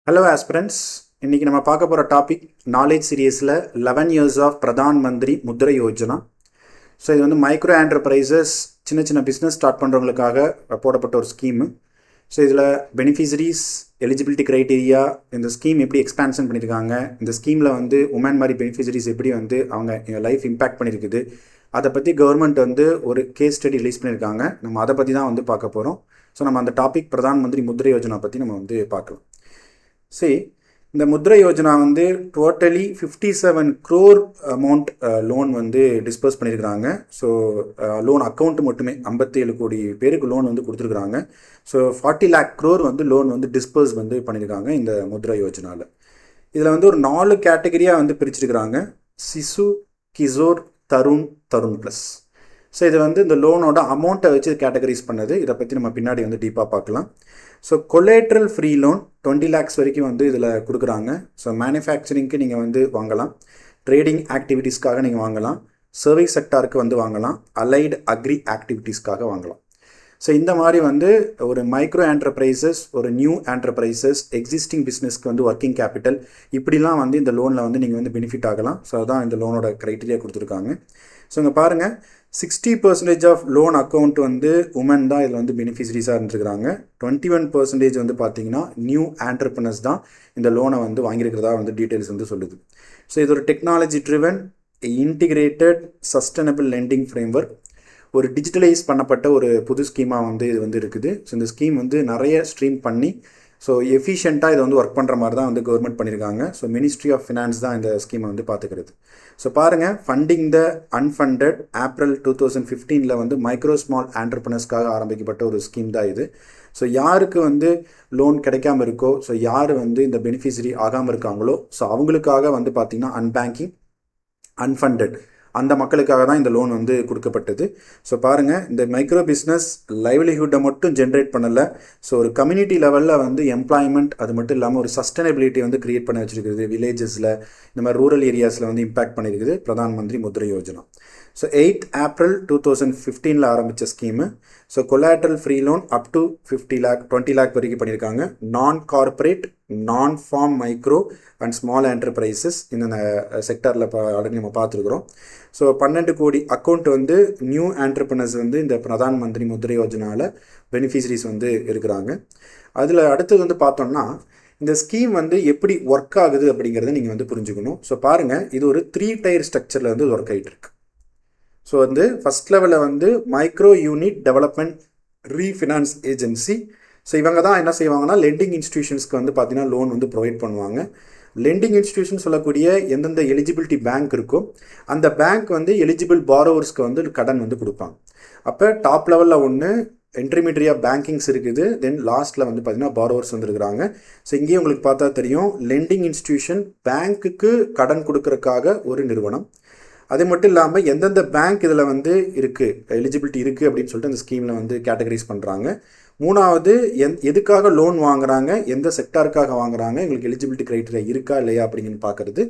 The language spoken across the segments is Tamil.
ஹலோ ஆஸ்பிரண்ட்ஸ், இன்றைக்கி நம்ம பார்க்க போகிற டாபிக் நாலேஜ் சீரியஸில் 11 years of Pradhan Mantri Mudra Yojana. So இது வந்து மைக்ரோ என்டர்பிரைசஸ் சின்ன சின்ன பிஸ்னஸ் ஸ்டார்ட் பண்ணுறவங்களுக்காக போடப்பட்ட ஒரு ஸ்கீமு. ஸோ இதில் பெனிஃபிஷரிஸ், எலிஜிபிலிட்டி க்ரைட்டீரியா, இந்த ஸ்கீம் எப்படி எக்ஸ்பான்ஷன் பண்ணியிருக்காங்க, இந்த ஸ்கீமில் வந்து உமன் மாதிரி பெனிஃபிஷரிஸ் எப்படி வந்து அவங்க லைஃப் இம்பேக்ட் பண்ணியிருக்குது, அதை பற்றி கவர்மெண்ட் வந்து ஒரு கேஸ் ஸ்டடி ரிலீஸ் பண்ணியிருக்காங்க. நம்ம அதை பற்றி தான் வந்து பார்க்க போகிறோம். ஸோ நம்ம அந்த டாபிக் பிரதான் மந்திரி முத்ரை யோஜனா பற்றி நம்ம வந்து பார்க்கலாம். சரி, இந்த முத்ரை யோஜனா வந்து டோட்டலி 57 crore அமௌண்ட் லோன் வந்து டிஸ்பர்ஸ் பண்ணியிருக்கிறாங்க. ஸோ லோன் அக்கௌண்ட் மட்டுமே 57 கோடி பேருக்கு லோன் வந்து கொடுத்துருக்குறாங்க. ஸோ 40 lakh crore வந்து லோன் வந்து டிஸ்பர்ஸ் வந்து பண்ணியிருக்காங்க இந்த முத்ரை யோஜனாவில். இதில் வந்து ஒரு 4 கேட்டகரியாக வந்து பிரிச்சிருக்கிறாங்க: சிசு, கிஷோர், தருண், தருண் ப்ளஸ். ஸோ இது வந்து இந்த லோனோட அமௌண்ட்டை வச்சு கேட்டகரைஸ் பண்ணது. இதை பற்றி நம்ம பின்னாடி வந்து டீப்பாக பார்க்கலாம். So collateral free loan 20 lakhs வரைக்கும் வந்து இதில் கொடுக்குறாங்க. ஸோ மேனுஃபேக்சரிங்க்கு நீங்கள் வந்து வாங்கலாம், ட்ரேடிங் ஆக்டிவிட்டீஸ்க்காக நீங்கள் வாங்கலாம், சர்வீஸ் செக்டாருக்கு வந்து வாங்கலாம், அலைடு அக்ரி ஆக்டிவிட்டீஸ்க்காக வாங்கலாம். ஸோ இந்த மாதிரி வந்து ஒரு மைக்ரோ என்டர்பிரைசஸ், ஒரு நியூ என்டர்பிரைசஸ், எக்ஸிஸ்டிங் பிஸ்னஸ்க்கு வந்து ஒர்க்கிங் கேபிட்டல், இப்படிலாம் வந்து இந்த லோனில் வந்து நீங்கள் வந்து பெனிஃபிட் ஆகலாம். ஸோ அதுதான் இந்த லோனோட க்ரைட்டீரியா கொடுத்துருக்காங்க. ஸோ இங்கே பாருங்கள், 60% ஆஃப் லோன் அக்கௌண்ட் வந்து உமன் தான் இதில் வந்து பெனிஃபிஷரிஸாக இருந்துருக்காங்க. 21% வந்து பார்த்தீங்கன்னா நியூ ஆண்டர்பிரினர்ஸ் தான் இந்த லோனை வந்து வாங்கியிருக்கிறதா வந்து டீட்டெயில்ஸ் வந்து சொல்லுது. ஸோ இது ஒரு technology driven integrated sustainable lending framework, ஒரு டிஜிட்டலைஸ் பண்ணப்பட்ட ஒரு புது ஸ்கீமாக வந்து இது வந்து இருக்குது. ஸோ இந்த ஸ்கீம் வந்து நிறைய ஸ்ட்ரீம் பண்ணி ஸோ எஃபிஷியண்ட்டாக இதை வந்து ஒர்க் பண்ணுற மாதிரி தான் வந்து கவர்மெண்ட் பண்ணியிருக்காங்க. ஸோ மினிஸ்ட்ரி ஆஃப் ஃபினான்ஸ் தான் இந்த ஸ்கீமை வந்து பார்த்துக்கிறது. ஸோ பாருங்கள், ஃபண்டிங் த அன்ஃபண்டட் ஏப்ரல் 2015 வந்து மைக்ரோ ஸ்மால் ஆண்டர்பிரினர்ஸ்க்காக ஆரம்பிக்கப்பட்ட ஒரு ஸ்கீம் தான் இது. ஸோ யாருக்கு வந்து லோன் கிடைக்காம இருக்கோ, ஸோ யார் வந்து இந்த பெனிஃபிஷரி ஆகாமல் இருக்காங்களோ, ஸோ அவங்களுக்காக வந்து பார்த்திங்கன்னா அன்பேங்கிங், அன்ஃபண்டட் அந்த மக்களுக்காக தான் இந்த லோன் வந்து கொடுக்கப்பட்டது. ஸோ பாருங்கள், இந்த மைக்ரோ பிஸ்னஸ் லைவ்லிஹுட்டை மட்டும் ஜென்ரேட் பண்ணலை, ஸோ ஒரு கம்யூனிட்டி லெவலில் வந்து எம்ப்ளாய்மெண்ட், அது மட்டும் இல்லாமல் ஒரு சஸ்டைனபிலிட்டி வந்து கிரியேட் பண்ணி வச்சுருக்குது. வில்லேஜஸில், இந்த மாதிரி ரூரல் ஏரியாஸில் வந்து இம்பாக்ட் பண்ணியிருக்குது பிரதான் மந்திரி முத்ரை யோஜனா. ஸோ 8 ஏப்ரல் 2015 ஆரம்பித்த scheme. So collateral free loan up to 20 lakh வரைக்கும் பண்ணியிருக்காங்க. Non corporate, non farm micro and small enterprises இந்த செக்டரில் ஆல்ரெடி நம்ம பார்த்துருக்குறோம். ஸோ 12 கோடி அக்கௌண்ட் வந்து நியூ ஆண்டர்பிரினர்ஸ் வந்து இந்த பிரதான் மந்திரி முத்ரை யோஜனாவில் பெனிஃபிஷரிஸ் வந்து இருக்கிறாங்க. அதில் அடுத்தது வந்து பார்த்தோம்னா, இந்த ஸ்கீம் வந்து எப்படி ஒர்க் ஆகுது அப்படிங்கிறத நீங்கள் வந்து புரிஞ்சுக்கணும். ஸோ பாருங்கள், இது ஒரு 3 tier ஸ்ட்ரக்சரில் வந்து ஒர்க் ஆகிட்டு இருக்கு. ஸோ வந்து ஃபஸ்ட் லெவலில் வந்து micro unit development refinance agency. So இவங்க தான் என்ன செய்வாங்கன்னா, லெண்டிங் இன்ஸ்டிடியூஷன்ஸ்க்கு வந்து பார்த்தீங்கன்னா லோன் வந்து ப்ரொவைட் பண்ணுவாங்க. லெண்டிங் இன்ஸ்டிடியூஷன் சொல்லக்கூடிய எந்தெந்த எலிஜிபிலிட்டி பேங்க் இருக்கோ அந்த பேங்க் வந்து எலிஜிபிள் பாரோவர்ஸ்க்கு வந்து கடன் வந்து கொடுப்பாங்க. அப்போ டாப் லெவலில் ஒன்று இன்டர்மீடியட் பேங்கிங்ஸ் இருக்குது, தென் லாஸ்ட்டில் வந்து பார்த்தீங்கன்னா பாரோவர்ஸ் வந்துருக்குறாங்க. ஸோ இங்கேயும் உங்களுக்கு பார்த்தா தெரியும், லெண்டிங் இன்ஸ்டிடியூஷன் பேங்க்குக்கு கடன் கொடுக்கறதுக்காக ஒரு நிறுவனம். அது மட்டும் இல்லாமல் எந்தெந்த பேங்க் இதில் வந்து இருக்குது, எலிஜிபிலிட்டி இருக்குது அப்படின்னு சொல்லிட்டு அந்த ஸ்கீமில் வந்து கேட்டகரைஸ் பண்ணுறாங்க. மூணாவது, எதுக்காக லோன் வாங்குறாங்க, எந்த செக்டாருக்காக வாங்குறாங்க, எங்களுக்கு எலிஜிபிலிட்டி க்ரைட்டீரியா இருக்கா இல்லையா அப்படிங்கன்னு பார்க்குறது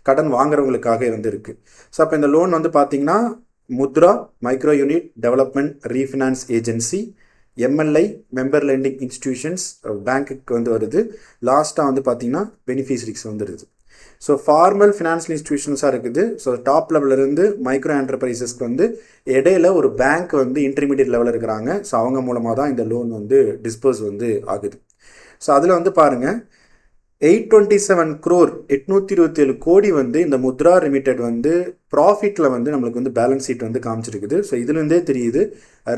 கடன் வாங்குறவங்களுக்காக வந்து இருக்குது. ஸோ அப்போ இந்த லோன் வந்து பார்த்திங்கன்னா Mudra micro unit development refinance agency, MLI member lending institutions பேங்க்குக்கு வந்து வருது. லாஸ்ட்டாக வந்து பார்த்திங்கன்னா பெனிஃபிஷரிஸ் வந்துடுது. ஸோ ஃபார்மல் ஃபினான்ஷியல் இன்ஸ்டிடியூஷன்ஸாக இருக்குது. ஸோ டாப் லெவலிருந்து மைக்ரோ என்டர்பிரைசஸ்க்கு வந்து இடையில ஒரு பேங்க் வந்து இன்டர்மீடியட் லெவலில் இருக்கிறாங்க. ஸோ அவங்க மூலமாக தான் இந்த லோன் வந்து டிஸ்போஸ் வந்து ஆகுது. ஸோ அதில் வந்து பாருங்கள், 827 crore 827 கோடி வந்து இந்த முத்ரா லிமிடெட் வந்து ப்ராஃபிட்டில் வந்து நம்மளுக்கு வந்து பேலன்ஸ் ஷீட் வந்து காமிச்சிருக்குது. ஸோ இதுலேருந்தே தெரியுது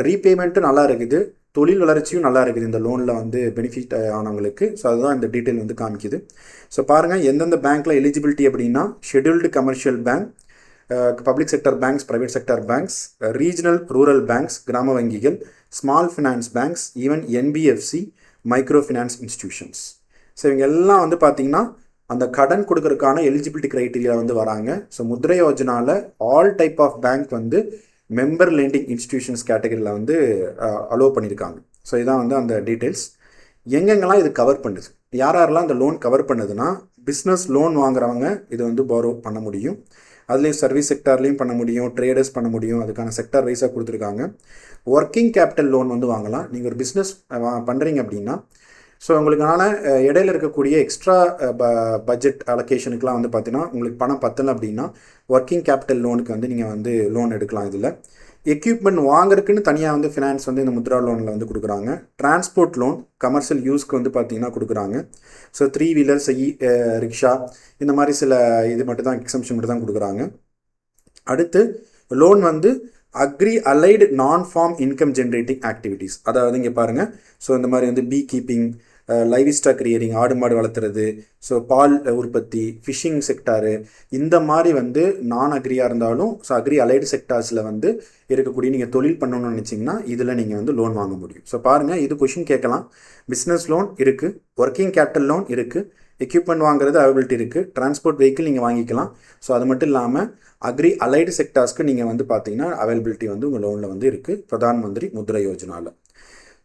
ரீபேமெண்ட்டும் நல்லா இருக்குது, தொழில் வளர்ச்சியும் நல்லா இருக்குது இந்த லோனில் வந்து பெனிஃபிட் ஆனவங்களுக்கு. ஸோ அதுதான் இந்த டீட்டெயில் வந்து காமிக்குது. ஸோ பாருங்கள், எந்தெந்த பேங்க்கில் எலிஜிபிலிட்டி அப்படின்னா scheduled commercial bank, public sector banks, private sector banks, regional rural banks, கிராம வங்கிகள், small finance banks, even NBFC, micro finance institutions. So இவங்க எல்லாம் வந்து பார்த்திங்கன்னா அந்த கடன் கொடுக்கறதுக்கான எலிஜிபிலிட்டி க்ரைட்டீரியா வந்து வராங்க. ஸோ முத்ரை யோஜனாவில் ஆல் டைப் ஆஃப் பேங்க் வந்து மெம்பர் லெண்டிங் இன்ஸ்டிடியூஷன்ஸ் கேட்டகரியில் வந்து அலோவ் பண்ணியிருக்காங்க. ஸோ இதான் வந்து அந்த டீட்டெயில்ஸ். எங்கெங்கெல்லாம் இது கவர் பண்ணுது, யாரெல்லாம் இந்த லோன் கவர் பண்ணுதுன்னா, பிஸ்னஸ் லோன் வாங்குறவங்க இது வந்து பாரோ பண்ண முடியும். அதுலேயும் சர்வீஸ் செக்டார்லேயும் பண்ண முடியும், ட்ரேடர்ஸ் பண்ண முடியும், அதுக்கான செக்டார் வைஸாக கொடுத்துருக்காங்க. ஒர்க்கிங் கேபிட்டல் லோன் வந்து வாங்கலாம். நீங்கள் ஒரு பிஸ்னஸ் பண்ணுறீங்க அப்படின்னா ஸோ உங்களுக்கான இடையில இருக்கக்கூடிய எக்ஸ்ட்ரா பட்ஜெட் அலோகேஷனுக்குலாம் வந்து பார்த்தீங்கன்னா உங்களுக்கு பணம் பத்தலை அப்படின்னா ஒர்க்கிங் கேபிட்டல் லோனுக்கு வந்து நீங்கள் வந்து லோன் எடுக்கலாம். இதில் எக்யூப்மெண்ட் வாங்குறதுக்குன்னு தனியாக வந்து ஃபினான்ஸ் வந்து இந்த முத்ரா லோனில் வந்து கொடுக்குறாங்க. டிரான்ஸ்போர்ட் லோன் கமர்ஷியல் யூஸ்க்கு வந்து பார்த்தீங்கன்னா கொடுக்குறாங்க. ஸோ 3 வீலர்ஸ் ரிக்ஷா இந்த மாதிரி சில இது மட்டும் தான் எக்ஸம்ஷன் மட்டும் தான் கொடுக்குறாங்க. அடுத்து லோன் வந்து அக்ரி அலைடு நான் ஃபார்ம் இன்கம் ஜென்ரேட்டிங் ஆக்டிவிட்டீஸ், அதாவது இங்கே பாருங்கள். ஸோ இந்த மாதிரி வந்து பீ கீப்பிங், லைவ் ஸ்டாக் ரியரிங், ஆடு மாடு வளர்த்துறது, ஸோ பால் உற்பத்தி, ஃபிஷிங் செக்டாரு, இந்த மாதிரி வந்து நான் அக்ரியாக இருந்தாலும் ஸோ அக்ரி அலைடு செக்டார்ஸில் வந்து இருக்கக்கூடிய நீங்கள் தொழில் பண்ணணும்னு நினச்சிங்கன்னா இதில் நீங்கள் வந்து லோன் வாங்க முடியும். ஸோ பாருங்கள், இது கொஷின் கேட்கலாம். பிஸ்னஸ் லோன் இருக்குது, ஒர்க்கிங் கேபிட்டல் லோன் இருக்குது, எக்யூப்மெண்ட் வாங்குறது அவைபிலிட்டி இருக்குது, டிரான்ஸ்போர்ட் வெஹிக்கிள் நீங்கள் வாங்கிக்கலாம். ஸோ அது மட்டும் இல்லாமல் அக்ரி அலைடு செக்டார்ஸ்க்கு நீங்கள் வந்து பார்த்தீங்கன்னா அவைலபிலிட்டி வந்து உங்கள் லோனில் வந்து இருக்குது பிரதான் மந்திரி முத்ரா யோஜனாவில்.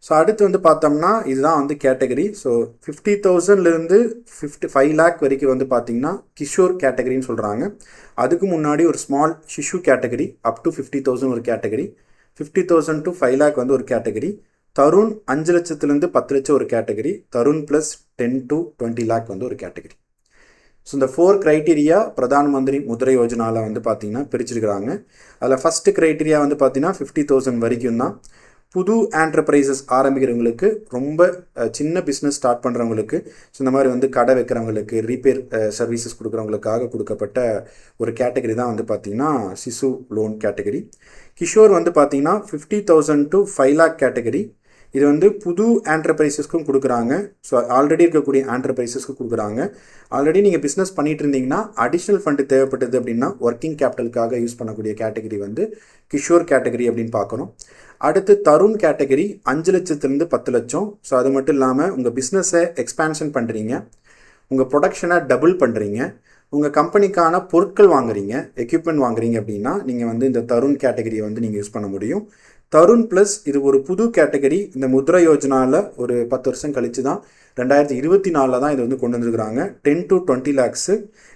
ஸோ அடுத்து வந்து பார்த்தோம்னா இதுதான் வந்து கேட்டகரி. ஸோ 50,000லேருந்து 55 lakh வரைக்கும் வந்து பார்த்தீங்கன்னா கிஷோர் கேட்டகரின்னு சொல்கிறாங்க. அதுக்கு முன்னாடி ஒரு ஸ்மால் ஷிஷு கேட்டகரி அப் டு 50,000 ஒரு கேட்டகரி, 50,000 to 5 lakh வந்து ஒரு கேட்டகரி, தருண் 5 லட்சத்துலேருந்து 10 லட்சம் ஒரு category, Tarun plus 10 to 20 lakh வந்து ஒரு கேட்டகரி. ஸோ இந்த 4 க்ரைட்டீரியா பிரதான் மந்திரி முத்ரா யோஜனாவில் வந்து பார்த்தீங்கன்னா பிரிச்சிருக்கிறாங்க. அதில் ஃபஸ்ட்டு க்ரைட்டீரியா வந்து பார்த்தீங்கன்னா 50,000 வரைக்கும் தான். புது ஆண்டர்பிரைசஸ் ஆரம்பிக்கிறவங்களுக்கு, ரொம்ப சின்ன பிஸ்னஸ் ஸ்டார்ட் பண்ணுறவங்களுக்கு, ஸோ இந்த மாதிரி வந்து கடை வைக்கிறவங்களுக்கு, ரீப்பேர் சர்வீசஸ் கொடுக்குறவங்களுக்காக கொடுக்கப்பட்ட ஒரு கேட்டகரி தான் வந்து பார்த்திங்கன்னா சிசு லோன் கேட்டகரி. கிஷோர் வந்து பார்த்திங்கன்னா 50,000 to 5 lakh கேட்டகரி. இது வந்து புது ஆண்டர்பிரைசஸ்க்கும் கொடுக்குறாங்க. ஸோ ஆல்ரெடி இருக்கக்கூடிய ஆண்டர்பிரைசஸ்க்கு கொடுக்குறாங்க. ஆல்ரெடி நீங்கள் பிஸ்னஸ் பண்ணிகிட்டு இருந்தீங்கன்னா அடிஷ்னல் ஃபண்டு தேவைப்பட்டது அப்படின்னா ஒர்க்கிங் கேபிட்டலுக்காக யூஸ் பண்ணக்கூடிய கேட்டகரி வந்து கிஷோர் கேட்டகரி அப்படின்னு பார்க்கணும். அடுத்து தருண் கேட்டகரி 5 லட்சத்துலேருந்து 10 லட்சம். ஸோ அது மட்டும் இல்லாமல் உங்கள் பிஸ்னஸை எக்ஸ்பேன்ஷன் பண்ணுறீங்க, உங்கள் ப்ரொடக்ஷனை டபுள் பண்ணுறீங்க, உங்கள் கம்பெனிக்கான பொருட்கள் வாங்குறீங்க, எக்யூப்மெண்ட் வாங்குறீங்க அப்படின்னா நீங்கள் வந்து இந்த தருண் கேட்டகரியை வந்து நீங்கள் யூஸ் பண்ண முடியும். தருண் ப்ளஸ் இது ஒரு புது கேட்டகரி. இந்த முத்ரா யோஜனாவில் ஒரு 10 வருஷம் கழித்து தான் 2024 தான் இது வந்து கொண்டு வந்துருக்குறாங்க. 10 to 20 lakhs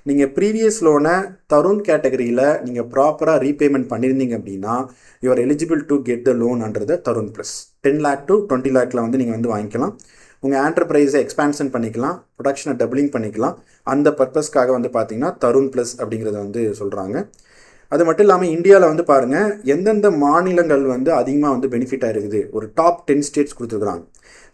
நீங்கள் ப்ரீவியஸ் லோனை தருண் கேட்டகரியில் நீங்கள் ப்ராப்பராக ரீபேமெண்ட் பண்ணியிருந்தீங்க அப்படின்னா you are eligible to get the loan under Tarun plus. 10 lakh to 20 lakhல வந்து நீங்கள் வந்து வாங்கிக்கலாம். உங்கள் ஆண்டர்பிரைஸை எக்ஸ்பேன்ஷன் பண்ணிக்கலாம், ப்ரொடக்ஷனை டபுளிங் பண்ணிக்கலாம். அந்த பர்பஸ்க்காக வந்து பார்த்தீங்கன்னா தருண் ப்ளஸ் அப்படிங்கிறத வந்து சொல்கிறாங்க. அது மட்டும் இல்லாமல் இந்தியாவில் வந்து பாருங்கள் எந்தெந்த மாநிலங்கள் வந்து அதிகமாக வந்து பெனிஃபிட்டாக இருக்குது. ஒரு டாப் 10 ஸ்டேட்ஸ் கொடுத்துருக்குறாங்க.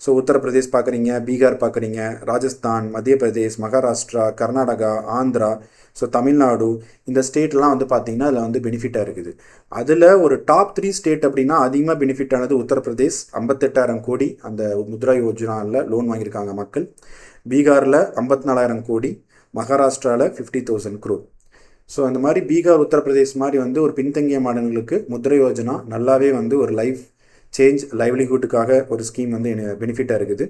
ஸோ உத்தரப்பிரதேஷ் பார்க்குறீங்க, பீகார் பார்க்குறீங்க, ராஜஸ்தான், மத்திய பிரதேஷ், மகாராஷ்டிரா, கர்நாடகா, ஆந்திரா, ஸோ தமிழ்நாடு, இந்த ஸ்டேட்லாம் வந்து பார்த்திங்கன்னா அதில் வந்து பெனிஃபிட்டாக இருக்குது. அதில் ஒரு டாப் 3 ஸ்டேட் அப்படின்னா அதிகமாக பெனிஃபிட் ஆனது உத்தரப்பிரதேஷ், 58,000 கோடி அந்த முத்ரா யோஜனாவில் லோன் வாங்கியிருக்காங்க மக்கள். பீகாரில் 54,000 கோடி, மகாராஷ்டிராவில் 50,000 crore. ஸோ அந்த மாதிரி பீகார், உத்தரப்பிரதேஷ் மாதிரி வந்து ஒரு பின்தங்கிய மாநிலங்களுக்கு முத்ரா யோஜனா நல்லாவே வந்து ஒரு லைஃப் சேஞ்ச், லைவ்லிஹுட்டுக்காக ஒரு ஸ்கீம் வந்து பெனிஃபிட்டாக இருக்குது.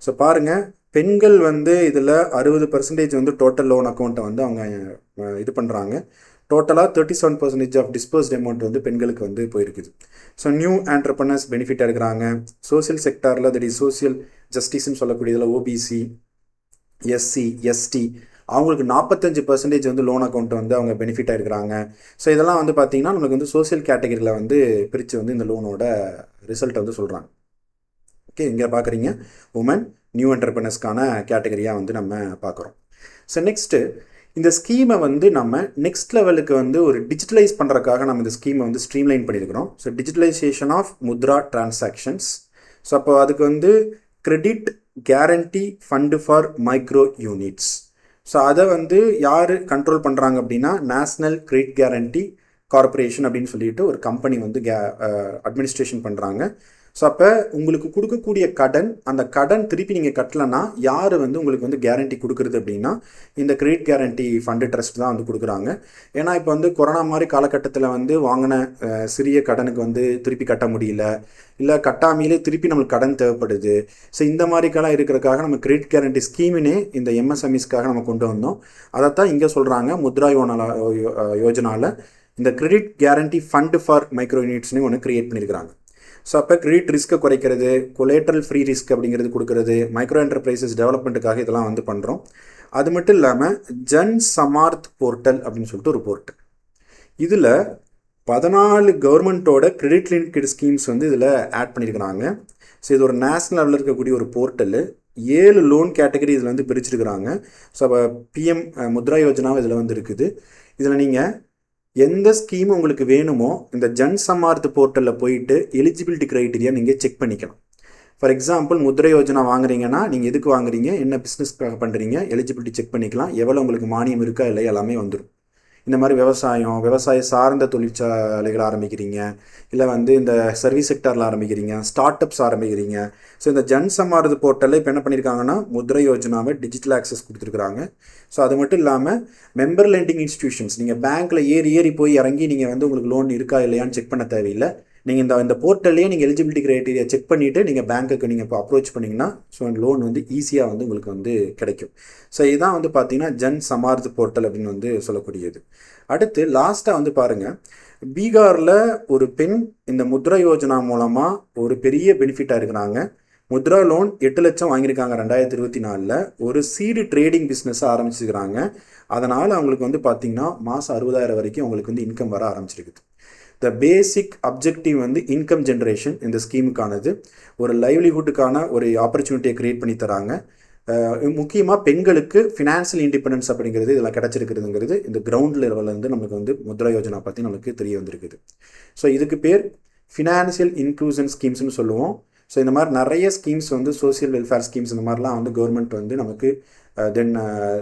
ஸோ பாருங்கள், பெண்கள் வந்து இதில் 60% வந்து டோட்டல் லோன் அக்கௌண்ட்டை வந்து அவங்க இது பண்ணுறாங்க. டோட்டலாக 37% ஆஃப் டிஸ்பர்ஸ்ட் அமௌண்ட் வந்து பெண்களுக்கு வந்து போயிருக்குது. ஸோ நியூ ஆண்டர்பிரனர்ஸ் பெனிஃபிட்டாக இருக்கிறாங்க. சோசியல் செக்டாரில் தட் இஸ் சோசியல் ஜஸ்டிஸ்ன்னு சொல்லக்கூடியதில் ஓபிசி, எஸ்சி, எஸ்டி அவங்களுக்கு 45% வந்து லோன் அக்கௌண்ட் வந்து அவங்க பெனிஃபிட்டாக இருக்கிறாங்க. ஸோ இதெல்லாம் வந்து பார்த்திங்கன்னா நம்மளுக்கு வந்து சோசியல் கேட்டகரியில் வந்து பிரித்து வந்து இந்த லோனோட ரிசல்ட்டை வந்து சொல்கிறாங்க. ஓகே, இங்கே பார்க்குறீங்க உமன் நியூ என்டர்பிரனர்ஸ்க்கான கேட்டகரியாக வந்து நம்ம பார்க்குறோம். ஸோ நெக்ஸ்ட்டு இந்த ஸ்கீமை வந்து நம்ம நெக்ஸ்ட் லெவலுக்கு வந்து ஒரு டிஜிட்டலைஸ் பண்ணுறதுக்காக நம்ம இந்த ஸ்கீமை வந்து ஸ்ட்ரீம்லைன் பண்ணியிருக்கிறோம். So digitalisation of Mudra transactions. So அப்போ அதுக்கு வந்து credit guarantee fund for micro units. So அதை வந்து யார் கண்ட்ரோல் பண்ணுறாங்க அப்படின்னா நேஷ்னல் கிரெடிட் கேரண்டி கார்பரேஷன் அப்படின்னு சொல்லிட்டு ஒரு கம்பெனி வந்து அட்மினிஸ்ட்ரேஷன் பண்ணுறாங்க. ஸோ அப்போ உங்களுக்கு கொடுக்கக்கூடிய கடன், அந்த கடன் திருப்பி நீங்கள் கட்டலைன்னா யார் வந்து உங்களுக்கு வந்து கேரண்டி கொடுக்குறது அப்படின்னா இந்த கிரெடிட் கேரண்டி ஃபண்டு ட்ரஸ்ட் தான் வந்து கொடுக்குறாங்க. ஏன்னா இப்போ வந்து கொரோனா மாதிரி காலகட்டத்தில் வந்து வாங்கின சிறிய கடனுக்கு வந்து திருப்பி கட்ட முடியல, இல்லை கட்டாமையிலே திருப்பி நம்மளுக்கு கடன் தேவைப்படுது. ஸோ இந்த மாதிரிக்கெல்லாம் இருக்கிறதுக்காக நம்ம கிரெடிட் கேரண்டி ஸ்கீமினே இந்த எம்எஸ்எம்இஸ்க்காக நம்ம கொண்டு வந்தோம். அதைத்தான் இங்கே சொல்கிறாங்க முத்ரா யோஜனாவில் இந்த credit guarantee fund for micro யூனிட்ஸ்னு ஒன்று கிரியேட் பண்ணியிருக்கிறாங்க. ஸோ அப்போ கிரெடிட் ரிஸ்க்கை குறைக்கிறது, கொலேட்ரல் ஃப்ரீ ரிஸ்க் அப்படிங்கிறது கொடுக்கறது, மைக்ரோ என்டர்பிரைசஸ் டெவலப்மெண்ட்டுக்காக இதெல்லாம் வந்து பண்ணுறோம். அது மட்டும் இல்லாமல் ஜன் சமார்த் போர்ட்டல் அப்படின்னு சொல்லிட்டு ஒரு போர்ட்டல், இதில் 14 கவர்மெண்ட்டோட கிரெடிட் லிங்க்டு ஸ்கீம்ஸ் வந்து இதில் ஆட் பண்ணியிருக்கிறாங்க. ஸோ இது ஒரு நேஷ்னல் லெவலில் இருக்கக்கூடிய ஒரு போர்ட்டலு. 7 லோன் கேட்டகரி இதில் வந்து பிரிச்சிருக்கிறாங்க. ஸோ அப்போ பிஎம் முத்ரா யோஜனாவும் இதில் வந்து இருக்குது. இதில் நீங்கள் எந்த ஸ்கீம் உங்களுக்கு வேணுமோ இந்த ஜன் சமார்த் போர்ட்டலில் போயிட்டு எலிஜிபிலிட்டி க்ரைட்டீரியா நீங்கள் செக் பண்ணிக்கலாம். ஃபார் எக்ஸாம்பிள் முத்ரா யோஜனா வாங்குறீங்கன்னா நீங்கள் எதுக்கு வாங்குறீங்க, என்ன பிஸ்னஸ்க்காக பண்ணுறீங்க, எலிஜிபிலிட்டி செக் பண்ணிக்கலாம். எவ்வளோ உங்களுக்கு மானியம் இருக்கா இல்லை எல்லாமே வந்துடும். இந்த மாதிரி விவசாயம் சார்ந்த தொழிற்சாலைகள் ஆரம்பிக்கிறீங்க, இல்லை வந்து இந்த சர்வீஸ் செக்டரில் ஆரம்பிக்கிறீங்க, ஸ்டார்ட் அப்ஸ் ஆரம்பிக்கிறீங்க. ஸோ இந்த ஜன் சமார்த் போர்ட்டலில் இப்போ என்ன பண்ணியிருக்காங்கன்னா முத்ரா யோஜனாவை டிஜிட்டல் ஆக்சஸ் கொடுத்துருக்குறாங்க. ஸோ அது மட்டும் இல்லாமல் மெம்பர் லெண்டிங் இன்ஸ்டிடியூஷன்ஸ், நீங்கள் பேங்க்கில் ஏறி போய் இறங்கி நீங்கள் வந்து உங்களுக்கு லோன் இருக்கா இல்லையான்னு செக் பண்ண தேவையில்லை. நீங்கள் இந்த போர்ட்டல்லையே நீங்கள் எலிஜிபிலிட்டி க்ரைட்டீரியா செக் பண்ணிவிட்டு நீங்கள் பேங்க்குக்கு நீங்கள் இப்போ அப்ரோச் பண்ணிங்கன்னா ஸோ அந்த லோன் வந்து ஈஸியாக வந்து உங்களுக்கு வந்து கிடைக்கும். ஸோ இதுதான் வந்து பார்த்தீங்கன்னா ஜன் சமார்த் போர்ட்டல் அப்படின்னு வந்து சொல்லக்கூடியது. அடுத்து லாஸ்ட்டாக வந்து பாருங்கள், பீகாரில் ஒரு பெண் இந்த முத்ரா யோஜனா மூலமாக ஒரு பெரிய பெனிஃபிட்டாக இருக்கிறாங்க. முத்ரா லோன் 8 லட்சம் வாங்கியிருக்காங்க 2024. ஒரு சீடு ட்ரேடிங் பிஸ்னஸை ஆரம்பிச்சிருக்கிறாங்க. அதனால் அவங்களுக்கு வந்து பார்த்திங்கன்னா மாதம் 60,000 வரைக்கும் அவங்களுக்கு வந்து இன்கம் வர ஆரம்பிச்சிருக்குது. த பேசிக் அப்ஜெக்டிவ் வந்து இன்கம் ஜென்ரேஷன் இந்த ஸ்கீமுக்கானது. ஒரு லைவ்லிஹுட்டுக்கான ஒரு ஆப்பர்ச்சுனிட்டியை க்ரியேட் பண்ணி தராங்க. முக்கியமாக பெண்களுக்கு ஃபினான்ஷியல் இண்டிபெண்டன்ஸ் அப்படிங்கிறது இதெல்லாம் கிடச்சிருக்கிறதுங்கிறது இந்த கிரவுண்ட் லெவலில் நமக்கு வந்து முத்ரா யோஜனா பற்றி நமக்கு தெரிய வந்திருக்குது. ஸோ இதுக்கு பேர் ஃபினான்ஷியல் இன்க்ளூஷன் ஸ்கீம்ஸ்னு சொல்லுவோம். ஸோ இந்த மாதிரி நிறைய ஸ்கீம்ஸ் வந்து சோசியல் வெல்ஃபேர் ஸ்கீம்ஸ் இந்த மாதிரிலாம் வந்து கவர்மெண்ட் வந்து நமக்கு then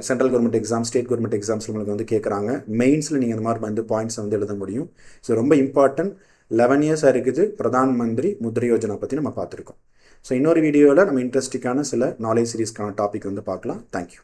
central government exam, state government exams உங்களுக்கு வந்து கேட்குறாங்க. மெயின்ஸில் நீங்கள் இந்த மாதிரி வந்து பாயிண்ட்ஸை வந்து எழுத முடியும். ஸோ ரொம்ப இம்பார்ட்டன்ட் 11 இயர்ஸாக இருக்குது பிரதான் மந்திரி முத்ரா யோஜனா பற்றி நம்ம பார்த்துருக்கோம். ஸோ இன்னொரு வீடியோவில் நம்ம இன்ட்ரெஸ்டிங்கான சில நாலேஜ் சீரீஸ்க்கான டாபிக் வந்து பார்க்கலாம். தேங்க்யூ.